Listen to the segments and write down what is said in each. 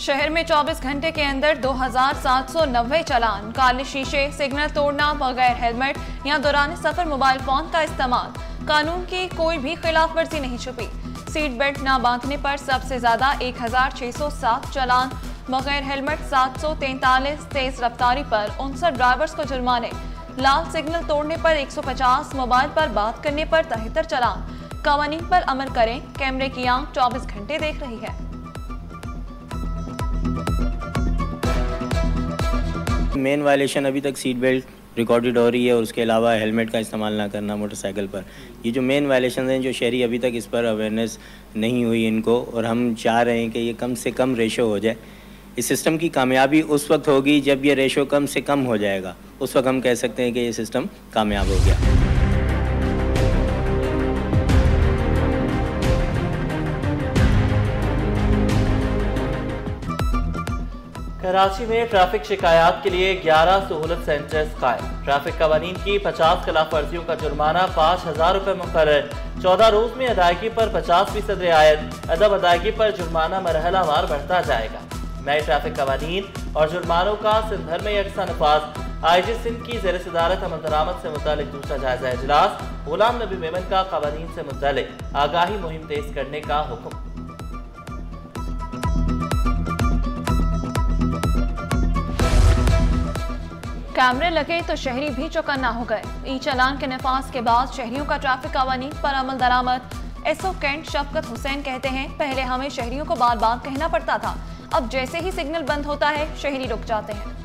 शहर में 24 घंटे के अंदर 2790 चालान। काले शीशे, सिग्नल तोड़ना, बगैर हेलमेट या दौरान सफर मोबाइल फोन का इस्तेमाल। कानून की कोई भी खिलाफ वर्जी नहीं छुपी। सीट बेल्ट न बांधने पर सबसे ज्यादा 1607 चालान। बगैर हेलमेट 743, तेज रफ्तारी पर 59 ड्राइवर्स को जुर्माने। लाल सिग्नल तोड़ने पर 150, मोबाइल पर बात करने पर 73 चालान। कानून पर अमल करें, कैमरे की आंख 24 घंटे देख रही है। मेन वायलेशन अभी तक सीट बेल्ट रिकॉर्डेड हो रही है और उसके अलावा हेलमेट का इस्तेमाल ना करना मोटरसाइकिल पर। ये जो मेन वायलेशन हैं, जो शहरी अभी तक इस पर अवेयरनेस नहीं हुई इनको, और हम चाह रहे हैं कि ये कम से कम रेशो हो जाए। इस सिस्टम की कामयाबी उस वक्त होगी जब ये रेशो कम से कम हो जाएगा, उस वक्त हम कह सकते हैं कि ये सिस्टम कामयाब हो गया। कराची में ट्रैफिक शिकायत के लिए 11 सहूलत सेंटर्स कायम। ट्रैफिक कवानीन की 50 खिलाफ वर्जियों का जुर्माना 5000 रुपये मुकर्रर। 14 रोज में अदायगी पर 50% रियायत। अदब अदायगी पर जुर्माना मरहलावार बढ़ता जाएगा। नए ट्रैफिक कवानीन और जुर्मानों का सिंध भर में यकसा नफाज। IG सिंध की ज़ेर सदारत अमल दरामद से मुतालिक दूसरा जायजा इजलास। गुलाम नबी मेमन का कवानीन से मुतालिक आगाही मुहिम तेज करने का हुक्म। कैमरे लगे तो शहरी भी चौकन्ना हो गए। ई चालान के नफाज के बाद शहरियों का ट्रैफिक कवानीन पर अमल दरामद। SO कैंट शफकत हुसैन कहते हैं, पहले हमें शहरियों को बार बार कहना पड़ता था, अब जैसे ही सिग्नल बंद होता है शहरी रुक जाते हैं।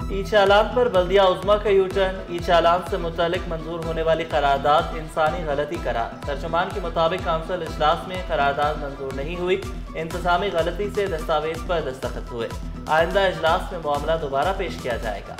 ई चालान पर बल्दिया उज़्मा का यूटर्न। ई चालान से मुतालिक मंजूर होने वाली करारदाद इंसानी गलती करार। तर्जुमान के मुताबिक काउंसिल इजलास में करारदाद मंजूर नहीं हुई। इंतजामी गलती से दस्तावेज पर दस्तखत हुए। आइंदा इजलास में मामला दोबारा पेश किया जाएगा।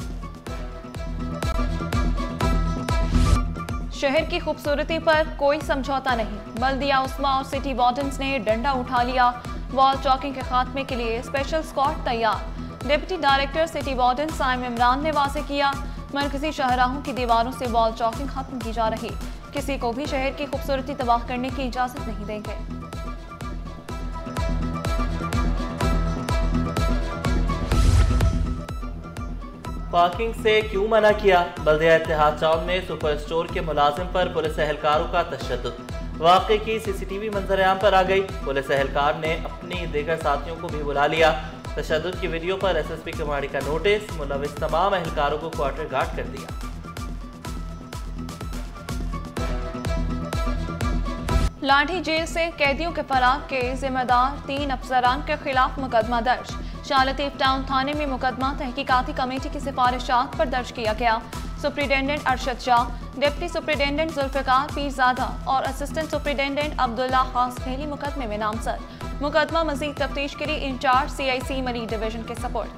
शहर की खूबसूरती पर कोई समझौता नहीं। बल्दिया उस्मा और सिटी वार्डन्स ने डंडा उठा लिया। वॉल चॉकिंग के खात्मे के लिए स्पेशल स्क्वाड तैयार। Deputy director city warden Saim Imran ने वाज़ेह किया, मरकजी शाहराहों की दीवारों से वॉल चॉकिंग खत्म की जा रही। किसी को भी शहर की खूबसूरती तबाह करने की इजाजत नहीं देंगे। पार्किंग से क्यों मना किया? बल्दिया इत्तेहाद टाउन में सुपर स्टोर के मुलाजिम पर पुलिस एहलकारों का तशद्दुद। वाक़े की CCTV मंजर-ए-आम पर आ गई। पुलिस एहलकार ने अपनी दीगर साथियों को भी बुला लिया। तशद्दुद की वीडियो पर SSP कमाड़ी का नोटिस। मुलविस तमाम एहलकारों को क्वार्टर गार्ड कर दिया। लाठी जेल से कैदियों के फरार के जिम्मेदार 3 अफसरान के खिलाफ मुकदमा दर्ज। शालतीफ टाउन थाने में मुकदमा तहकीकाती कमेटी की सिफारिशात पर दर्ज किया गया। Superintendent Arshad Shah, deputy superintendent Zulfikar Peerzada और असिस्टेंट सुप्रिटेंडेंट अब्दुल्ला खास खेली मुकदमे में नामजद। मुकदमा मजीद तफ्तीश के लिए इंचार्ज CIC मरी डिवीजन के सपोर्ट।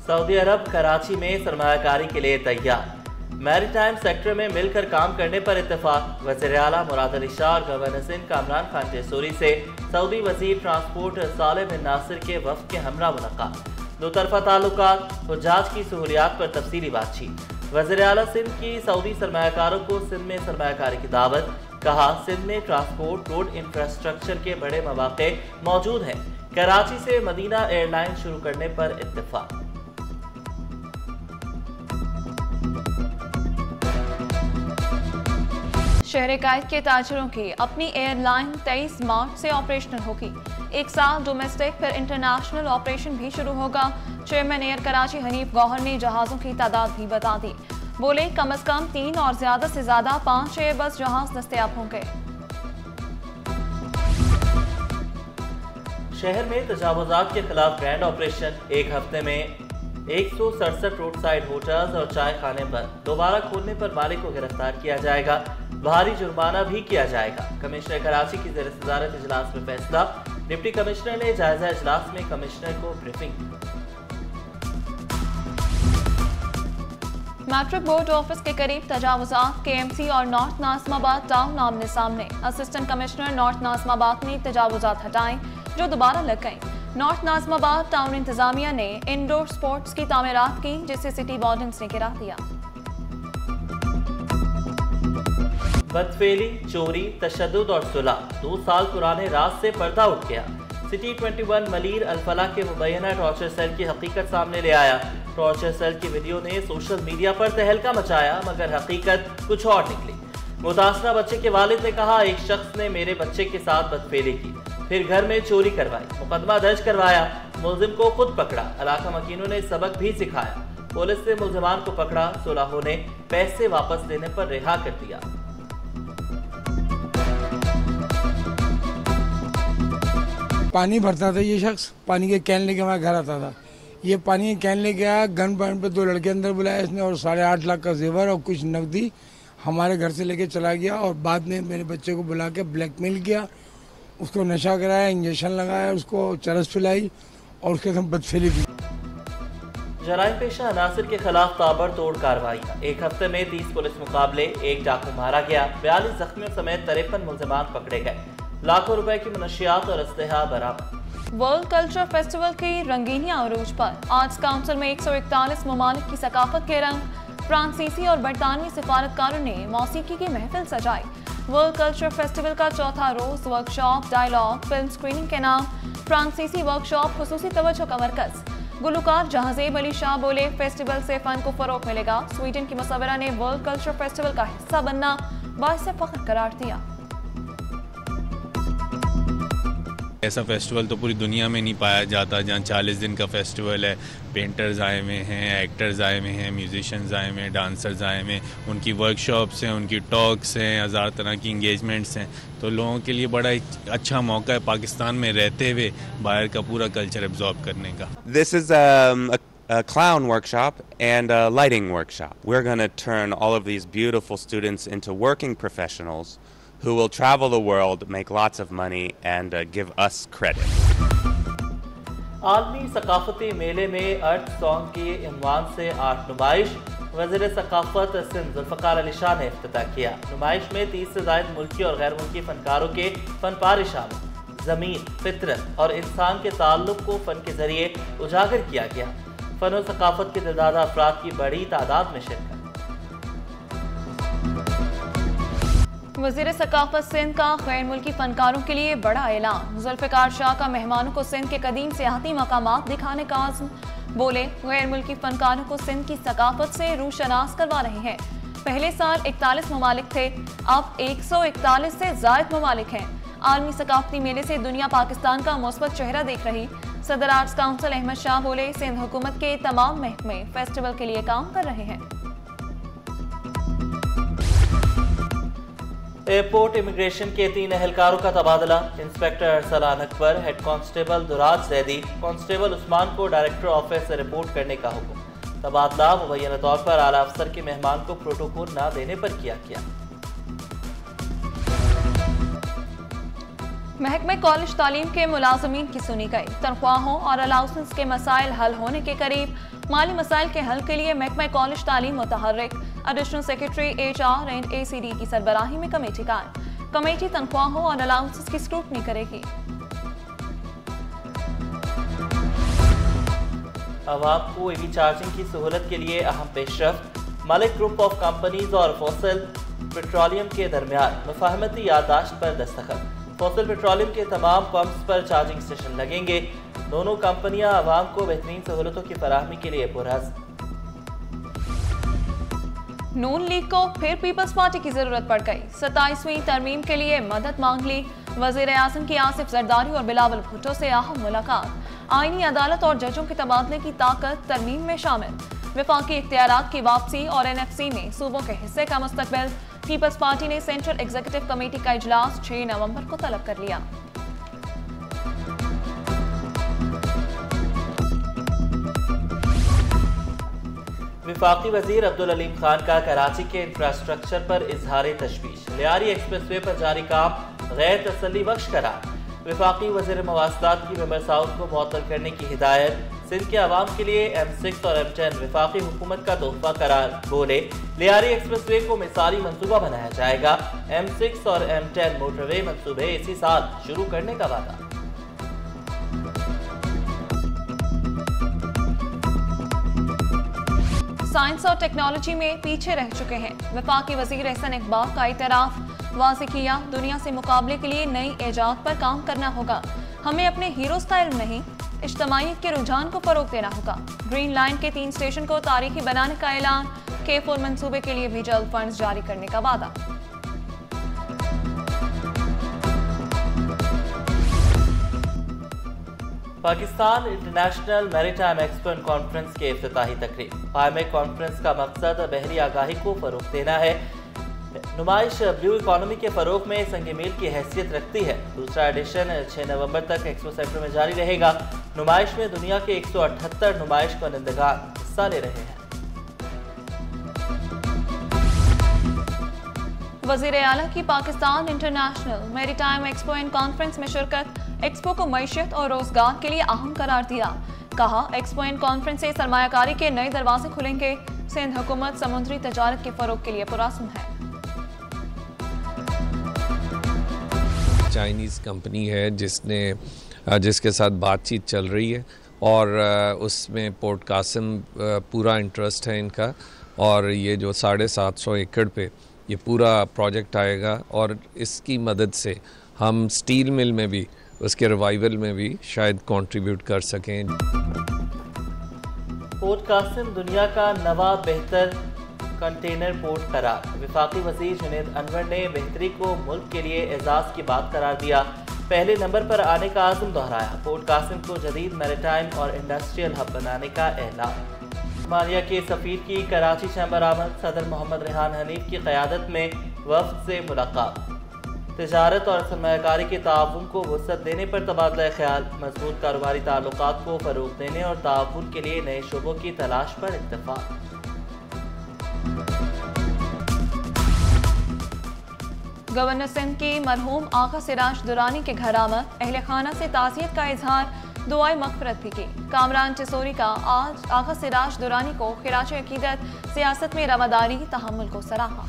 सऊदी अरब कराची में सरमायाकारी के लिए तैयार। मैरीटाइम सेक्टर में मिलकर काम करने पर इत्तेफाक। वज़ीर आला मुराद अली शाह और गवर्नर सिंध कामरान खान टेसूरी से सऊदी वजीर ट्रांसपोर्ट सालेह बिन नासिर के वफ्द के हमरा मुलाकात। दो तरफा ताल्लुकात, हुज्जाज की सहूलियात पर तफसीली बातचीत। वज़ीर आला सिंध की सऊदी सरमायाकारों को सिंध में सरमायाकारी की दावत। कहा, सिंध में ट्रांसपोर्ट रोड इंफ्रास्ट्रक्चर के बड़े मौके मौजूद हैं। कराची से मदीना एयरलाइन शुरू करने पर इत्तेफाक। शहर कायद के ताजरों की अपनी एयरलाइन 23 मार्च से ऑपरेशनल होगी। एक साल डोमेस्टिक फिर इंटरनेशनल ऑपरेशन भी शुरू होगा। चेयरमैन एयर कराची हनीफ गौहर ने जहाजों की तादाद भी बता दी। बोले, कम से कम 3 और ज्यादा से ज्यादा 5 एयरबस जहाज दस्तयाब होंगे। शहर में तजावुजात के खिलाफ ग्रैंड ऑपरेशन। एक हफ्ते में 167 रोड साइड होटल्स और चाय खाने बंद। दोबारा खोलने पर मालिक को गिरफ्तार किया जाएगा। भारी जुर्माना भी किया जाएगा। कमिश्नर कराची की ज़ेर सदारत इजलास में फैसला। डिप्टी कमिश्नर ने जायजा इजलास में कमिश्नर को ब्रीफिंग। मैट्रिक बोर्ड ऑफिस के करीब तजावुजात। KMC और नॉर्थ नाज़िमाबाद टाउन आमने सामने। असिस्टेंट कमिश्नर नॉर्थ नाज़िमाबाद ने तजावुजात हटाए जो दोबारा लग गए। नॉर्थ नाज़िमाबाद टाउन इंतजामिया ने इंडोर स्पोर्ट्स की तामीरात की, जिसे सिटी वार्डन्स ने गिरा दिया। बदफेली, चोरी, तशद्दुद और सुलह। 2 साल पुराने राज से पर्दा उठ गया। सिटी 21 मलीर अल-फलाह के मुबैना टॉर्चर सेल की हकीकत सामने ले आया। टॉर्चर सेल की वीडियो ने सोशल मीडिया पर तहलका मचाया, मगर हकीकत कुछ और निकली। मुतासरा बच्चे के वालिद ने कहा, एक शख्स ने मेरे बच्चे के साथ बदफेली की, फिर घर में चोरी करवाई, मुकदमा दर्ज करवाया, मुलजिम को खुद पकड़ा। इलाका मकीनों ने सबक भी सिखाया। पुलिस ने मुलजिमान को पकड़ा, सुलह ने पैसे वापस देने पर रिहा कर दिया। पानी भरता था ये शख्स, पानी के कैन लेके हमारे घर आता था। ये पानी के कैन लेके आया, गन पॉइंट पे 2 लड़के अंदर बुलाया इसने और 8.5 लाख का जेवर और कुछ नकदी हमारे घर से लेके चला गया। और बाद में मेरे बच्चे को बुला के ब्लैकमेल किया, उसको नशा कराया, इंजेक्शन लगाया, उसको चरस पिलाई और उसके साथ बदफेली की। जराइम पेशा अनासिर के खिलाफ ताबड़तोड़ कार्रवाई। एक हफ्ते में 30 पुलिस मुकाबले, 1 डाकू मारा गया, 42 जख्मियों समेत 53 मुलजिमान पकड़े गए। लाखों रुपए की मनशियात और अस्तेहा बरामद। वर्ल्ड कल्चर फेस्टिवल की रंगीनियां अरूज पर। आर्ट्स काउंसिल में 141 ममालिक की सकाफत के रंग। फ्रांसीसी और बरतानवी सिफारतकारों ने मौसीकी की महफिल सजाई। वर्ल्ड कल्चर फेस्टिवल का चौथा रोज वर्कशॉप, डायलॉग, फिल्म स्क्रीनिंग के नाम। फ्रांसीसी वर्कशॉप खुसूसी तवज्जो का मरकज। गुलकार जहाजेब अली शाह बोले, फेस्टिवल से फन को फरोग मिलेगा। स्वीडन की मुसव्विरा ने वर्ल्ड कल्चर फेस्टिवल का हिस्सा बनना बाइस फख्र करार दिया। ऐसा फेस्टिवल तो पूरी दुनिया में नहीं पाया जाता, जहाँ 40 दिन का फेस्टिवल है। पेंटर्स आए हुए हैं, एक्टर्स आए हुए हैं, म्यूजिशियंस आए हुए हैं, डांसर्स आए हुए हैं, उनकी वर्कशॉप्स हैं, उनकी टॉक्स हैं, 1000 तरह की इंगेजमेंट्स हैं। तो लोगों के लिए बड़ा अच्छा मौका है पाकिस्तान में रहते हुए बाहर का पूरा कल्चर एब्जॉर्ब करने का। This is a clown workshop and a lighting workshop. We're going to turn all of these beautiful students into working professionals who will travel the world, make lots of money and give us credit. आलमी सकाफती मेले में अर्थ song के इन्वान से art नुमाइश। वज़ीर सकाफत सिंध ज़ुल्फ़िकार अली शाह ने इफ्तिताह किया। नुमाइश में 30 से ज़ायद मुल्की और गैर मुल्की फनकारों के फनपारे शामिल। ज़मीन, फितरत और इंसान के ताल्लुक़ को फ़न के ज़रिए उजागर किया गया। फ़न और सकाफत के दिलदादा अफराद की बड़ी तादाद में शिरकत। वज़ीर सकाफत सिंध का गैर मुल्की फनकारों के लिए बड़ा ऐलान। ज़ुल्फ़िकार शाह का मेहमानों को सिंध के कदीम सियाहती मकामात दिखाने का आज़्म। बोले, गैर मुल्की फनकारों को सिंध की सकाफत से रूशनास करवा रहे हैं। पहले साल 41 ममालिक थे, अब 141 से ज़ायद ममालिक हैं। आलमी सकाफती मेले से दुनिया पाकिस्तान का मुस्बत चेहरा देख रही। सदर आर्ट्स काउंसिल अहमद शाह बोले, सिंध हुकूमत के तमाम महकमे फेस्टिवल के लिए काम कर रहे हैं। एयरपोर्ट इमिग्रेशन के 3 एहलकारों का तबादला। Inspector Arsalan Akbar, head constable Duraj Zaidi, constable Usman को डायरेक्टर ऑफिस से रिपोर्ट करने का हुक्म। तबादला मुबैना तौर पर आला अफसर के मेहमान को प्रोटोकॉल न देने पर किया गया। महकमे कॉलेज तालीम के मुलाजमीन की सुनी गई। तनख्वाहों और अलाउंसेस के मसाइल हल होने के करीब। माली मसाइल के हल के लिए महकमा कॉलेज तालीम मुतहर्रिक। Additional secretary HR and ACD की सरबराही में कमेटी कायम। कमेटी तनख्वाहों और अलाउंसेस की स्क्रूटनी करेगी। अवाम को EV चार्जिंग की सहूलत के लिए अहम पेशरफ्त। मलिक ग्रुप ऑफ कंपनीज और फॉसिल पेट्रोलियम के दरमियान मुफाहमती याददाश्त पर दस्तखत। फॉसिल पेट्रोलियम के तमाम पंप्स पर चार्जिंग स्टेशन लगेंगे। दोनों कंपनियां आवाम को बेहतरीन सहूलतों की फराहमी के लिए पुरअज़्म। नून लीग को फिर पीपल्स पार्टी की जरूरत पड़ गई। 27वीं तरमीम के लिए मदद मांग ली। वज़ीर आज़म की आसिफ जरदारी और बिलावल भुट्टो से अहम मुलाकात। आईनी अदालत और जजों के तबादले की ताकत तरमीम में शामिल। वफाकी इख्तियारात की वापसी और NFC में सूबों के हिस्से का मुस्तकबिल। पीपल्स पार्टी ने सेंट्रल एग्जीक्यूटिव कमेटी का इजलास 6 नवंबर को तलब कर लिया। वफाकी वजीर अब्दुल अलीम खान का कराची के इंफ्रास्ट्रक्चर पर इजहार तशवीश। लियारी एक्सप्रेसवे पर जारी काम गैर तसल्ली बख्श करार। वफाकी वजीर मवासलात की मेंबर साउथ को मुअत्तल करने की हिदायत। सिंध के अवाम के लिए M6 और M10 वफाकी हुकूमत का तोहफा करार। बोले, लियारी एक्सप्रेसवे को मिसाली मंसूबा बनाया जाएगा। M6 और M10 मोटरवे मंसूबे इसी साल शुरू करने का वादा। साइंस और टेक्नोलॉजी में पीछे रह चुके हैं। वफाकी वजीर एहसन इकबाल का इतराफ, वाज़ेह किया दुनिया से मुकाबले के लिए नई ईजाद पर काम करना होगा। हमें अपने हीरो स्टाइल नहीं, इज्तमाइयत के रुझान को फरोग देना होगा। ग्रीन लाइन के 3 स्टेशन को तारीखी बनाने का ऐलान, K4 मंसूबे के लिए भी जल्द फंड्स जारी करने का वादा। Pakistan international maritime expo and conference के इफ्तिताही तकरीब। पायमे कॉन्फ्रेंस का मकसद बहरी आगाही को फरोग देना है। नुमाइश ब्लू इकॉनमी के फरोग में संग मील की हैसियत रखती है। दूसरा एडिशन 6 नवंबर तक एक्सपो सेंटर में जारी रहेगा। नुमाइश में दुनिया के 178 नुमाइश कुनंदगान हिस्सा ले रहे हैं। वज़ीर आला की Pakistan international maritime expo and conference में शिरकत, एक्सपो को मईशत और रोजगार के लिए अहम करार दिया। कहा एक्सपो एंड कॉन्फ्रेंस से सरमायाकारी के नए दरवाजे खुलेंगे। सिंध हुकूमत समुद्री तजारत के फरोग के लिए पुरअज़्म है। चाइनीज़ कंपनी है जिसके साथ बातचीत चल रही है और उसमें पोर्ट कासिम पूरा इंटरेस्ट है इनका, और ये जो 750 एकड़ पे ये पूरा प्रोजेक्ट आएगा और इसकी मदद से हम स्टील मिल में भी, उसके रिवाइवल में भी शायद कंट्रीब्यूट कर सकें। पोर्ट कासिम दुनिया का नवा बेहतर कंटेनर पोर्ट करार। वफाकी वज़ीर जुनैद अनवर ने बेहतरी को मुल्क के लिए एजाज़ की बात करार दिया। पहले नंबर पर आने का आज़म दोहराया। पोर्ट कासिम को जदीद मैरीटाइम और इंडस्ट्रियल हब बनाने का ऐलान। सोमालिया के सफ़ीर की कराची चैम्बर आमद। सदर मोहम्मद रेहान हनीफ की क़यादत में वफ़द से मुलाकात। तिजारत और सरमायाकारी के ताउन को वसअत देने पर तबादला ख्याल। मजबूत कारोबारी ताल्लुकात को फ़रोग़ देने और ताउन के लिए नए शोबों की तलाश पर इत्तफ़ाक़। गवर्नर सिंध की मरहूम आगा सिराज दुरानी के घर आमद। अहले खाना से ताज़ियत का इजहार, दुआए मग़फ़िरत भी की। कामरान चिसोरी का आज आगा सिराज दुरानी को खिराज अकीदत, सियासत में रवादारी, तहम्मुल को सराहा।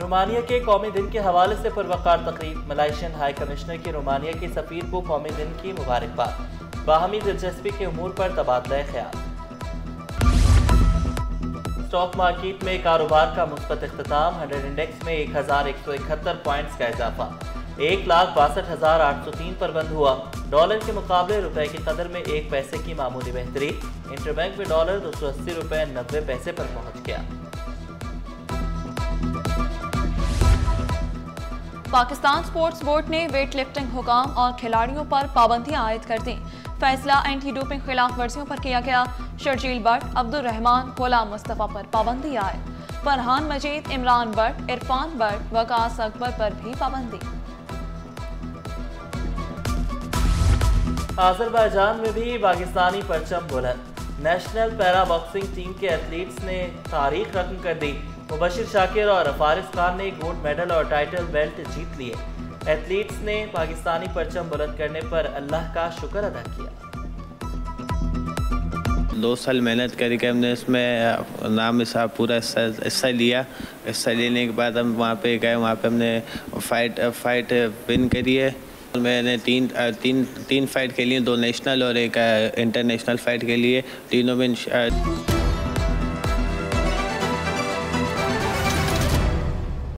रोमानिया के कौमी दिन के हवाले से पुरवकार तकरीब। मलाइशियन हाई कमिश्नर की रोमानिया के सफ़ीर को कौमी दिन की मुबारकबाद। बाहमी दिलचस्पी के उमूर पर तबादला ख्याल। स्टॉक मार्केट में कारोबार का मुस्बत इख्तिताम। 100 इंडेक्स में 1171 पॉइंट्स का इजाफा। 1,62,803 पर बंद हुआ। डॉलर के मुकाबले रुपए की कदर में 1 पैसे की मामूली बेहतरी। इंटरबैंक में डॉलर 280 रुपए 90 पैसे पर पहुंच गया। पाकिस्तान स्पोर्ट्स बोर्ड ने वेट लिफ्टिंग हुकाम और खिलाड़ियों पर पाबंदियां आयद कर दी। फैसला एंटी डोपिंग खिलाफ वर्जियों पर किया गया। शर्जील भट्ट, अब्दुल रहमान, गुलाम मुस्तफ़ा पर पाबंदी आयद। फरहान मजीद, इमरान भट्ट, इरफान भट्ट, वकास अकबर पर भी पाबंदी। आज़रबाईजान में भी पाकिस्तानी परचम बुलंद। नेशनल पैरा बॉक्सिंग टीम के एथलीट्स ने तारीख रकम कर दी। मुबशिर शाकिर और फारिस खान ने गोल्ड मेडल और टाइटल बेल्ट जीत लिए। एथलीट्स ने पाकिस्तानी परचम बुलंद करने पर अल्लाह का शुक्र अदा किया। 2 साल मेहनत करके हमने इसमें नाम हिसाब पूरा हिस्सा लिया। हिस्सा लेने के बाद हम वहाँ पे गए। वहाँ पे हमने फाइट विन करी है। मैंने तीन फाइट खेली, 2 नेशनल और 1 इंटरनेशनल फाइट के लिए। तीनों में